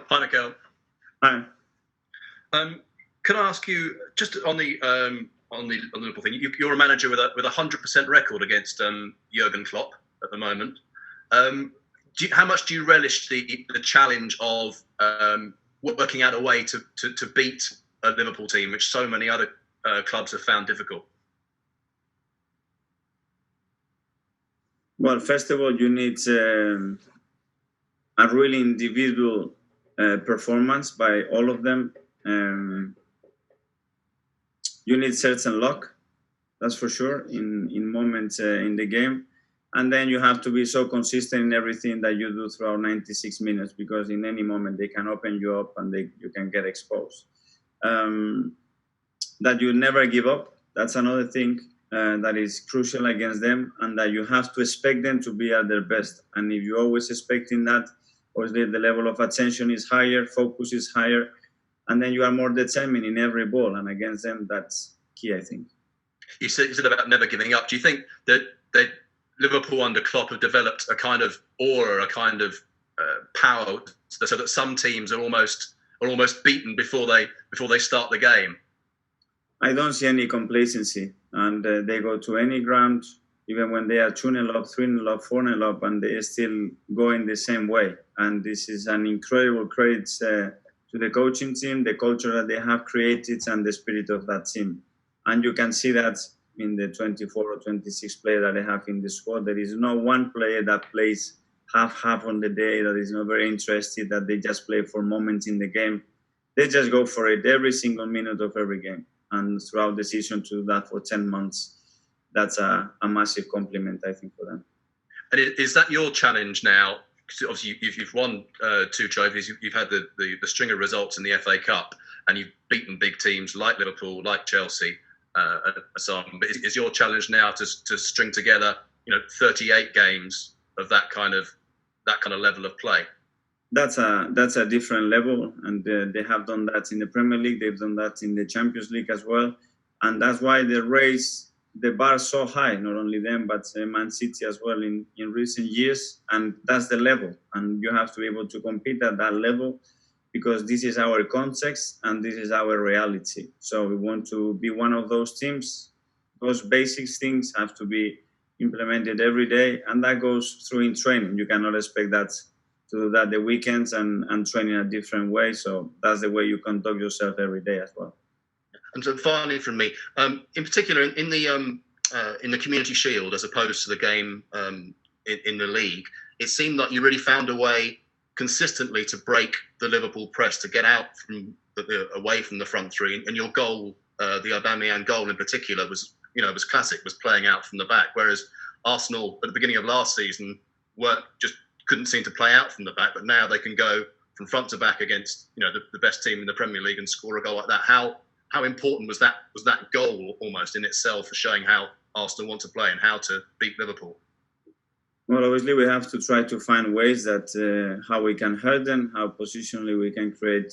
Hi, Mikel. Hi. Can I ask you just on the Liverpool thing? You're a manager with a 100% record against Jurgen Klopp at the moment. How much do you relish the challenge of working out a way to beat a Liverpool team, which so many other clubs have found difficult? Well, first of all, you need a really individual performance by all of them. You need certain luck, that's for sure, in moments in the game. And then you have to be so consistent in everything that you do throughout 96 minutes, because in any moment they can open you up and you can get exposed. That you never give up, that's another thing that is crucial against them, and that you have to expect them to be at their best. And if you're always expecting that, obviously the level of attention is higher, focus is higher, and then you are more determined in every ball. And against them, that's key, I think. You said about never giving up. Do you think that Liverpool under Klopp have developed a kind of aura, a kind of power, so that some teams are almost beaten before they start the game? I don't see any complacency, and they go to any ground, even when they are 2-0 up, 3-0 up, 4-0 up, and they still go in the same way. And this is an incredible credit to the coaching team, the culture that they have created, and the spirit of that team. And you can see that in the 24 or 26 players that they have in the squad. There is no one player that plays half on the day, that is not very interested, that they just play for moments in the game. They just go for it every single minute of every game. And throughout the season, to do that for 10 months, that's a massive compliment, I think, for them. And is that your challenge now? Because obviously you've won 2 trophies. You've had the string of results in the FA Cup, and you've beaten big teams like Liverpool, like Chelsea. But is your challenge now to string together, 38 games of that kind of level of play? That's a different level, and they have done that in the Premier League. They've done that in the Champions League as well, and that's why they raised the bar so high. Not only them, but Man City as well in recent years, and that's the level. And you have to be able to compete at that level, because this is our context and this is our reality. So we want to be one of those teams. Those basic things have to be implemented every day, and that goes through in training. You cannot expect that to do that the weekends and train in a different way. So that's the way you conduct yourself every day as well. And so finally from me, in particular in the Community Shield, as opposed to the game in the league, it seemed like you really found a way consistently to break the Liverpool press, to get out from away from the front three. And your goal, the Aubameyang goal in particular, was classic, was playing out from the back. Whereas Arsenal at the beginning of last season couldn't seem to play out from the back, but now they can go from front to back against the best team in the Premier League and score a goal like that. How important was that goal almost in itself for showing how Arsenal want to play and how to beat Liverpool? Well, obviously we have to try to find ways that how we can hurt them, how positionally we can create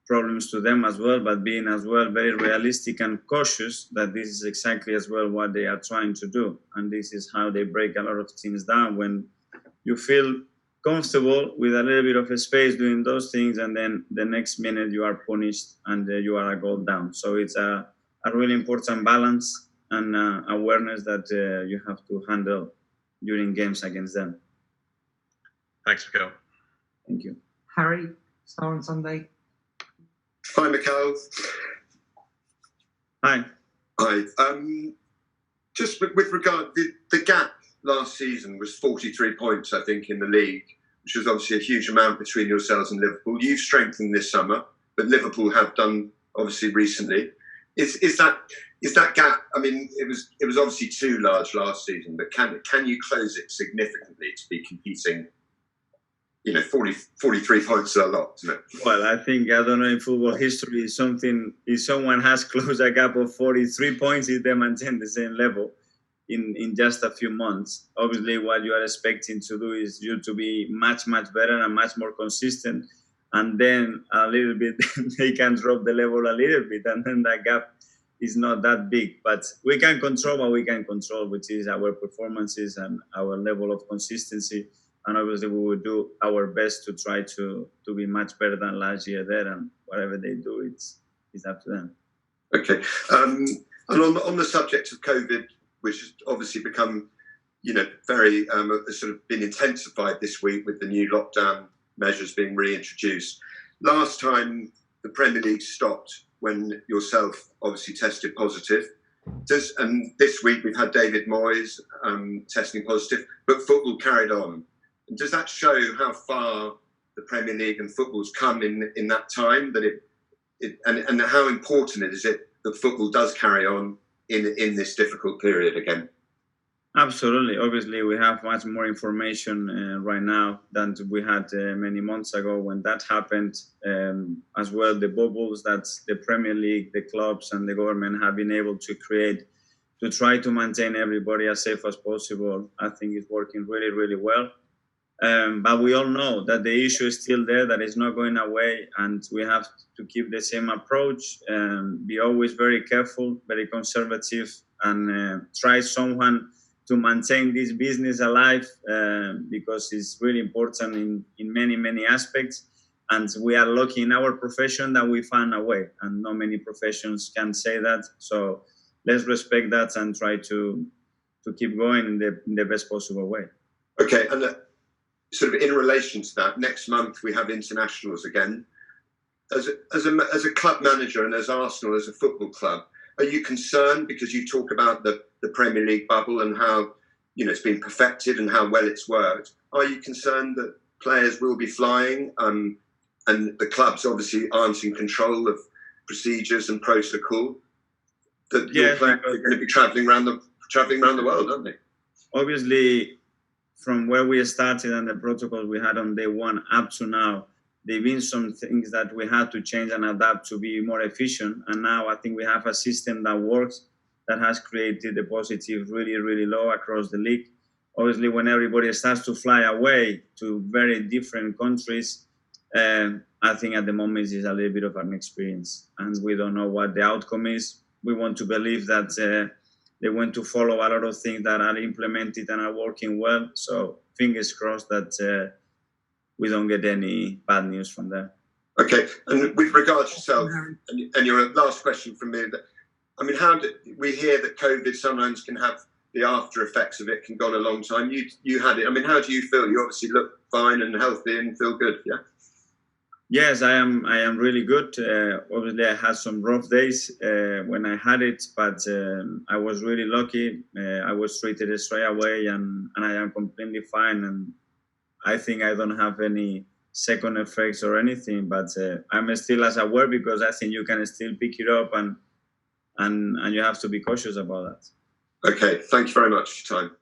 problems to them as well, but being as well very realistic and cautious that this is exactly as well what they are trying to do. And this is how they break a lot of teams down, when you feel comfortable with a little bit of a space doing those things, and then the next minute you are punished and you are a goal down. So it's a really important balance and awareness that you have to handle during games against them. Thanks, Mikel. Thank you. Harry, Star on Sunday. Hi, Mikel. Hi. Hi. Just with regard, the gap last season was 43 points, I think, in the league, which was obviously a huge amount between yourselves and Liverpool. You've strengthened this summer, but Liverpool have done obviously recently. Is that gap? I mean, it was obviously too large last season, but can you close it significantly to be competing? 43 points is a lot, isn't it? Well, I think, I don't know, in football history is something, if someone has closed a gap of 43 points, if they maintain the same level in just a few months. Obviously, what you are expecting to do is you to be much better and much more consistent. And then a little bit, they can drop the level a little bit, and then that gap is not that big. But we can control what we can control, which is our performances and our level of consistency. and obviously we will do our best to try to be much better than last year there, and whatever they do, it's up to them. Okay, and on the subject of COVID, which has obviously become, very sort of been intensified this week with the new lockdown measures being reintroduced. Last time the Premier League stopped when yourself obviously tested positive. And this week we've had David Moyes testing positive, but football carried on. Does that show how far the Premier League and football's come in that time? And how important is it that football does carry on in this difficult period again? Absolutely. Obviously, we have much more information right now than we had many months ago when that happened. As well, the bubbles that the Premier League, the clubs and the government have been able to create to try to maintain everybody as safe as possible, I think is working really, really well. But we all know that the issue is still there, that it's not going away, and we have to keep the same approach, be always very careful, very conservative, and try someone to maintain this business alive, because it's really important in many, many aspects. And we are lucky in our profession that we found a way, and not many professions can say that. So let's respect that and try to keep going in the best possible way. Okay, and sort of in relation to that, next month we have internationals again. As a club manager and as Arsenal, as a football club, are you concerned, because you talk about the Premier League bubble and how it's been perfected and how well it's worked? Are you concerned that players will be flying, and the clubs obviously aren't in control of procedures and protocol? That your players are going to be travelling around the world, aren't they? Obviously, from where we started and the protocols we had on day one up to now, there have been some things that we had to change and adapt to be more efficient. And now I think we have a system that works, that has created the positive really, really low across the league. Obviously, when everybody starts to fly away to very different countries, I think at the moment it's a little bit of an experience. And we don't know what the outcome is. We want to believe that they want to follow a lot of things that are implemented and are working well. So fingers crossed that we don't get any bad news from there. Okay, and with regards to yourself, and your last question from me, I mean, how do we hear that COVID sometimes can have the after effects of it can go on a long time? You had it. I mean, how do you feel? You obviously look fine and healthy and feel good, yeah? Yes, I am really good. Obviously, I had some rough days when I had it, but I was really lucky. I was treated straight away, and I am completely fine. And I think I don't have any second effects or anything, but I'm still as aware, because I think you can still pick it up, and you have to be cautious about that. Okay, thank you very much for your time.